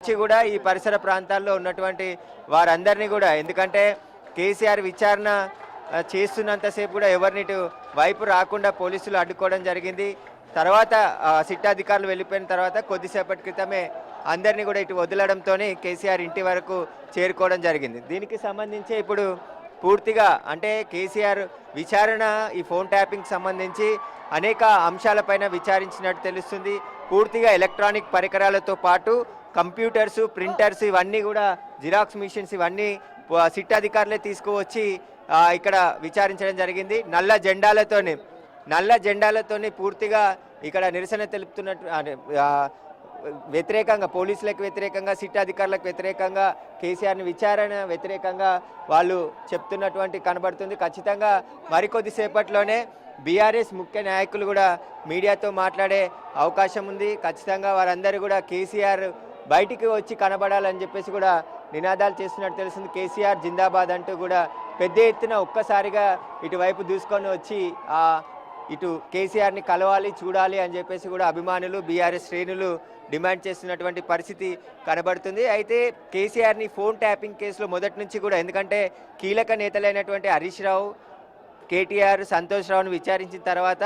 నుంచి కూడా ఈ పరిసర ప్రాంతాల్లో ఉన్నటువంటి వారందరినీ కూడా ఎందుకంటే కేసీఆర్ విచారణ చేస్తున్నంతసేపు కూడా ఎవరిని ఇటు వైపు రాకుండా పోలీసులు అడ్డుకోవడం జరిగింది. తర్వాత సిట్ అధికారులు వెళ్ళిపోయిన తర్వాత కొద్దిసేపటి క్రితమే అందరినీ కూడా ఇటు వదలడంతో కేసీఆర్ ఇంటి వరకు చేరుకోవడం జరిగింది. దీనికి సంబంధించి ఇప్పుడు పూర్తిగా అంటే కేసీఆర్ విచారణ ఈ ఫోన్ ట్యాపింగ్ సంబంధించి అనేక అంశాలపైన విచారించినట్టు తెలుస్తుంది. పూర్తిగా ఎలక్ట్రానిక్ పరికరాలతో పాటు కంప్యూటర్స్, ప్రింటర్స్ ఇవన్నీ కూడా జిరాక్స్ మిషన్స్ ఇవన్నీ సిట్ అధికారులే తీసుకువచ్చి ఇక్కడ విచారించడం జరిగింది. నల్ల జెండాలతోని పూర్తిగా ఇక్కడ నిరసన తెలుపుతున్నట్టు వ్యతిరేకంగా పోలీసులకు వ్యతిరేకంగా సిట్ అధికారులకు వ్యతిరేకంగా కేసీఆర్ని విచారణ వ్యతిరేకంగా వాళ్ళు చెప్తున్నటువంటి కనబడుతుంది. ఖచ్చితంగా మరికొద్ది సేపట్లోనే బీఆర్ఎస్ ముఖ్య నాయకులు కూడా మీడియాతో మాట్లాడే అవకాశం ఉంది. ఖచ్చితంగా వారందరూ కూడా కేసీఆర్ బయటికి వచ్చి కనబడాలని చెప్పేసి కూడా నినాదాలు చేస్తున్నట్టు తెలుస్తుంది. కేసీఆర్ జిందాబాద్ అంటూ కూడా పెద్ద ఎత్తున ఒక్కసారిగా ఇటువైపు దూసుకొని వచ్చి ఇటు కేసీఆర్ని కలవాలి, చూడాలి అని చెప్పేసి కూడా అభిమానులు, బీఆర్ఎస్ శ్రేణులు డిమాండ్ చేస్తున్నటువంటి పరిస్థితి కనబడుతుంది. అయితే కేసీఆర్ని ఫోన్ ట్యాపింగ్ కేసులో మొదటి నుంచి కూడా ఎందుకంటే కీలక నేతలైనటువంటి హరీష్ రావు, కేటీఆర్, సంతోష్ రావును విచారించిన తర్వాత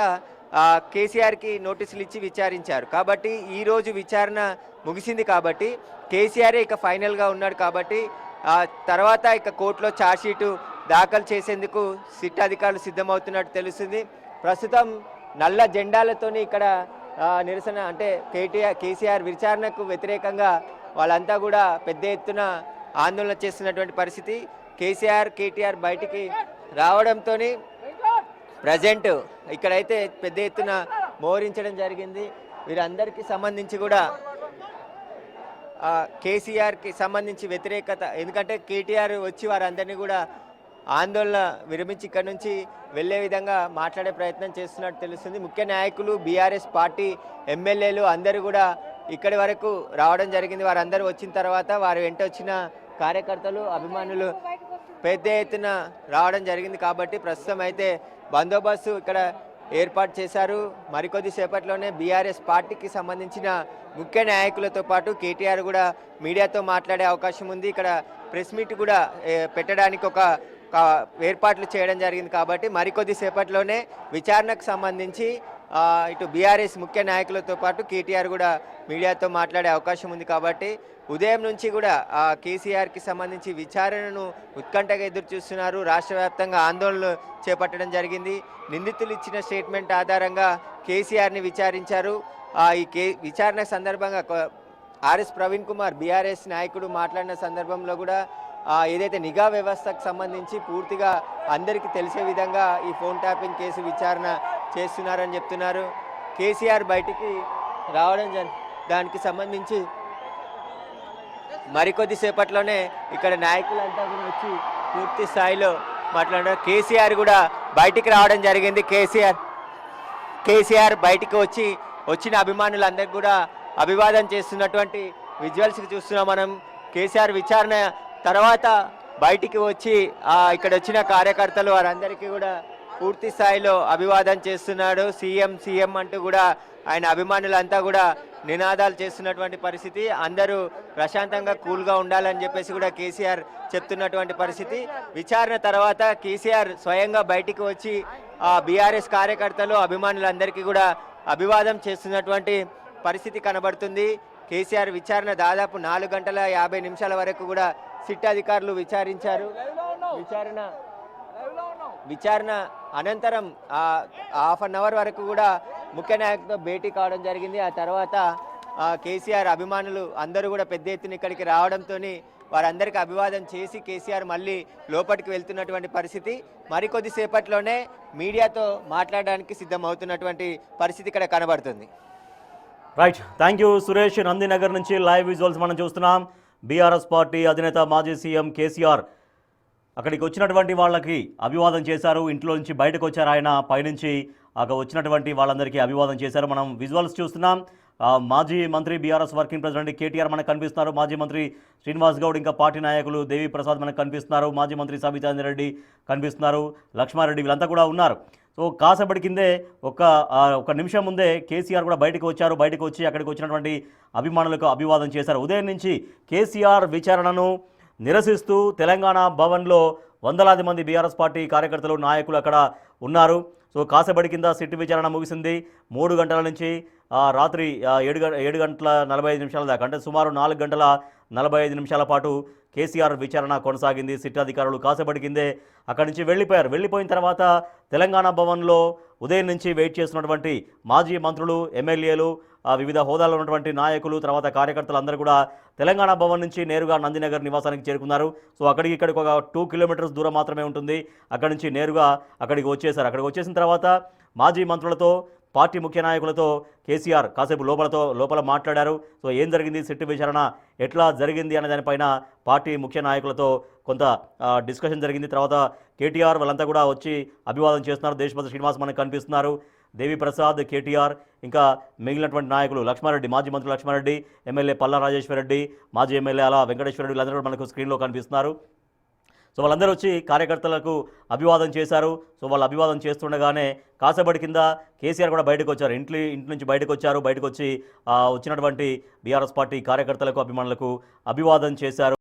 కేసీఆర్కి నోటీసులు ఇచ్చి విచారించారు. కాబట్టి ఈరోజు విచారణ ముగిసింది కాబట్టి కేసీఆరే ఇక ఫైనల్గా ఉన్నాడు కాబట్టి తర్వాత ఇక కోర్టులో ఛార్జ్షీటు దాఖలు చేసేందుకు సిట్ అధికారులు సిద్ధమవుతున్నట్టు తెలుస్తుంది. ప్రస్తుతం నల్ల జెండాలతోని ఇక్కడ నిరసన అంటే కేసీఆర్ విచారణకు వ్యతిరేకంగా వాళ్ళంతా కూడా పెద్ద ఎత్తున ఆందోళన చేస్తున్నటువంటి పరిస్థితి. కేసీఆర్, కేటీఆర్ బయటికి రావడంతో ప్రజెంట్ ఇక్కడైతే పెద్ద ఎత్తున మోహరించడం జరిగింది. వీరందరికీ సంబంధించి కూడా కేసీఆర్కి సంబంధించి వ్యతిరేకత ఎందుకంటే కేటీఆర్ వచ్చి వారందరినీ కూడా ఆందోళన విరమించి ఇక్కడ నుంచి వెళ్ళే విధంగా మాట్లాడే ప్రయత్నం చేస్తున్నట్టు తెలుస్తుంది. ముఖ్య నాయకులు, బీఆర్ఎస్ పార్టీ ఎమ్మెల్యేలు అందరూ కూడా ఇక్కడి వరకు రావడం జరిగింది. వారందరూ వచ్చిన తర్వాత వారు వెంట వచ్చిన కార్యకర్తలు, అభిమానులు పెద్ద ఎత్తున రావడం జరిగింది. కాబట్టి ప్రస్తుతం అయితే బందోబస్తు ఇక్కడ ఏర్పాటు చేశారు. మరికొద్ది సేపట్లోనే బీఆర్ఎస్ పార్టీకి సంబంధించిన ముఖ్య నాయకులతో పాటు కేటీఆర్ కూడా మీడియాతో మాట్లాడే అవకాశం ఉంది. ఇక్కడ ప్రెస్ మీట్ కూడా పెట్టడానికి ఒక ఏర్పాట్లు చేయడం జరిగింది. కాబట్టి మరికొద్ది సేపట్లోనే విచారణకు సంబంధించి ఇటు బీఆర్ఎస్ ముఖ్య నాయకులతో పాటు కేటీఆర్ కూడా మీడియాతో మాట్లాడే అవకాశం ఉంది. కాబట్టి ఉదయం నుంచి కూడా కేసీఆర్కి సంబంధించి విచారణను ఉత్కంఠగా ఎదురు చూస్తున్నారు. రాష్ట్ర వ్యాప్తంగా ఆందోళనలు చేపట్టడం జరిగింది. నిందితులు ఇచ్చిన స్టేట్మెంట్ ఆధారంగా కేసీఆర్ని విచారించారు. ఈ విచారణ సందర్భంగా ఆర్ఎస్ ప్రవీణ్ కుమార్ బీఆర్ఎస్ నాయకుడు మాట్లాడిన సందర్భంలో కూడా ఏదైతే నిఘా వ్యవస్థకు సంబంధించి పూర్తిగా అందరికీ తెలిసే విధంగా ఈ ఫోన్ ట్యాపింగ్ కేసు విచారణ చేస్తున్నారని చెప్తున్నారు. కేసీఆర్ బయటికి రావడం దానికి సంబంధించి మరికొద్ది సేపట్లోనే ఇక్కడ నాయకులంతా కూడా వచ్చి పూర్తి స్థాయిలో మాట్లాడారు. కేసీఆర్ కూడా బయటికి రావడం జరిగింది. కేసీఆర్ బయటికి వచ్చిన అభిమానులందరికీ కూడా అభివాదం చేస్తున్నటువంటి విజువల్స్కి చూస్తున్నాం మనం. కేసీఆర్ విచారణ తర్వాత బయటికి వచ్చి ఇక్కడ వచ్చిన కార్యకర్తలు వారందరికీ కూడా పూర్తి స్థాయిలో అభివాదం చేస్తున్నాడు. సీఎం అంటూ కూడా ఆయన అభిమానులంతా కూడా నినాదాలు చేస్తున్నటువంటి పరిస్థితి. అందరూ ప్రశాంతంగా కూల్గా ఉండాలని చెప్పేసి కూడా కేసీఆర్ చెప్తున్నటువంటి పరిస్థితి. విచారణ తర్వాత కేసీఆర్ స్వయంగా బయటికి వచ్చి బీఆర్ఎస్ కార్యకర్తలు, అభిమానులందరికీ కూడా అభివాదం చేస్తున్నటువంటి పరిస్థితి కనబడుతుంది. కేసీఆర్ విచారణ దాదాపు 4 గంటల 50 నిమిషాల వరకు కూడా సిట్ అధికారులు విచారించారు. విచారణ అనంతరం హాఫ్ అన్ అవర్ వరకు కూడా ముఖ్య నాయకులతో భేటీ కావడం జరిగింది. ఆ తర్వాత కేసీఆర్ అభిమానులు అందరూ కూడా పెద్ద ఎత్తున ఇక్కడికి రావడంతో వారందరికీ అభివాదం చేసి కేసీఆర్ మళ్ళీ లోపలికి వెళ్తున్నటువంటి పరిస్థితి. మరికొద్ది సేపట్లోనే మీడియాతో మాట్లాడడానికి సిద్ధమవుతున్నటువంటి పరిస్థితి ఇక్కడ కనబడుతుంది. Right, thank you Suresh. Nandinagar నుంచి లైవ్ విజువల్స్ మనం చూస్తున్నాం. బీఆర్ఎస్ పార్టీ అధినేత మాజీ సీఎం కేసీఆర్ అక్కడికి వచ్చినటువంటి వాళ్ళకి అభివాదం చేశారు. ఇంట్లో నుంచి బయటకు వచ్చారు ఆయన. పైనుంచి అక్కడ వచ్చినటువంటి వాళ్ళందరికీ అభివాదం చేశారు. మనం విజువల్స్ చూస్తున్నాం. మాజీ మంత్రి బీఆర్ఎస్ వర్కింగ్ ప్రెసిడెంట్ కేటీఆర్ మనకు కనిపిస్తున్నారు. మాజీ మంత్రి శ్రీనివాస్ గౌడ్, ఇంకా పార్టీ నాయకులు దేవి ప్రసాద్ మనకు కనిపిస్తున్నారు. మాజీ మంత్రి సబితాంద్ర రెడ్డి కనిపిస్తున్నారు. లక్ష్మారెడ్డి వీళ్ళంతా కూడా ఉన్నారు. సో కాసేపటి కిందే ఒక నిమిషం ముందే కేసీఆర్ కూడా బయటకు వచ్చారు. బయటకు వచ్చి అక్కడికి వచ్చినటువంటి అభిమానులకు అభివాదం చేశారు. ఉదయం నుంచి కేసీఆర్ విచారణను నిరసిస్తూ తెలంగాణ భవన్లో వందలాది మంది బీఆర్ఎస్ పార్టీ కార్యకర్తలు నాయకులు అక్కడ ఉన్నారు. సో కాసేపటి కింద సిట్ విచారణ ముగిసింది. 3 గంటల నుంచి రాత్రి 7 గంటల 45 నిమిషాల దాకా, అంటే సుమారు 4 గంటల 45 నిమిషాల పాటు కేసీఆర్ విచారణ కొనసాగింది. సిట్ అధికారులు కాసేపటి కిందే అక్కడి నుంచి వెళ్ళిపోయారు. వెళ్ళిపోయిన తర్వాత తెలంగాణ భవన్లో ఉదయం నుంచి వెయిట్ చేస్తున్నటువంటి మాజీ మంత్రులు, ఎమ్మెల్యేలు, వివిధ హోదాలో ఉన్నటువంటి నాయకులు, తర్వాత కార్యకర్తలు అందరూ కూడా తెలంగాణ భవన్ నుంచి నేరుగా నందినగర్ నివాసానికి చేరుకున్నారు. సో ఇక్కడికి ఒక 2 కిలోమీటర్స్ దూరం మాత్రమే ఉంటుంది. అక్కడి నుంచి నేరుగా అక్కడికి వచ్చేసారు. అక్కడికి వచ్చేసిన తర్వాత మాజీ మంత్రులతో, పార్టీ ముఖ్య నాయకులతో కేసీఆర్ కాసేపు లోపల మాట్లాడారు. సో ఏం జరిగింది, సిట్ విచారణ ఎట్లా జరిగింది అనే దానిపైన పార్టీ ముఖ్య నాయకులతో కొంత డిస్కషన్ జరిగింది. తర్వాత కేటీఆర్ వాళ్ళంతా కూడా వచ్చి అభివాదం చేస్తున్నారు. దేశపతి శ్రీనివాస్ మనకు కనిపిస్తున్నారు, దేవి ప్రసాద్, కేటీఆర్, ఇంకా మిగిలినటువంటి నాయకులు లక్ష్మారెడ్డి, మాజీ మంత్రి లక్ష్మారెడ్డి, ఎమ్మెల్యే పల్లా రాజేశ్వరరెడ్డి, మాజీ ఎమ్మెల్యే అలా వెంకటేశ్వరరెడ్డి, వీళ్ళందరూ కూడా మనకు స్క్రీన్లో కనిపిస్తున్నారు. సో వాళ్ళందరూ వచ్చి కార్యకర్తలకు అభివాదం చేశారు. సో వాళ్ళు అభివాదం చేస్తుండగానే కాసేపటి కింద కేసీఆర్ కూడా బయటకు వచ్చారు. ఇంటి నుంచి బయటకు వచ్చారు. బయటకు వచ్చి వచ్చినటువంటి బీఆర్ఎస్ పార్టీ కార్యకర్తలకు, అభిమానులకు అభివాదం చేశారు.